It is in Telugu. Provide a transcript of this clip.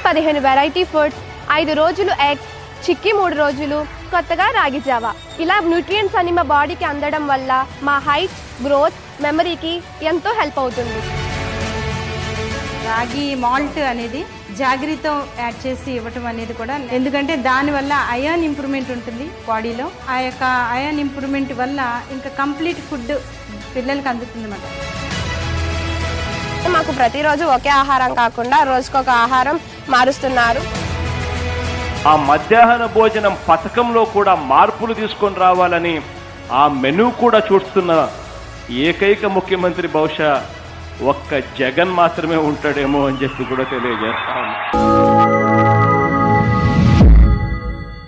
15 వెరైటీ ఫుడ్స్, 5 రోజులు ఎగ్స్, చిక్కీ 3 రోజులు, కొత్తగా రాగి జావా. ఇలా న్యూట్రియంట్స్ అన్ని మా బాడీకి అందడం వల్ల మా హైట్, గ్రోత్, మెమరీకి ఎంతో హెల్ప్ అవుతుంది. రాగి మాల్ట్ అనేది జాగ్రత్త యాడ్ చేసి ఇవ్వటం అనేది కూడా, ఎందుకంటే దానివల్ల అయాన్ ఇంప్రూవ్మెంట్ ఉంటుంది బాడీలో. ఆ యొక్క అయాన్ ఇంప్రూవ్మెంట్ వల్ల ఇంకా కంప్లీట్ ఫుడ్ పిల్లలకి అందుతుంది అన్నమాట. మాకు ప్రతిరోజు ఒకే ఆహారం కాకుండా రోజుకొక ఆహారం మారుస్తున్నారు. ఆ మధ్యాహ్న భోజనం పథకంలో కూడా మార్పులు తీసుకొని రావాలని ఆ మెనూ కూడా చూస్తున్న ఏకైక ముఖ్యమంత్రి బహుశా ఒక్క జగన్ మాత్రమే ఉంటాడేమో అని చెప్పి కూడా తెలియజేస్తాను.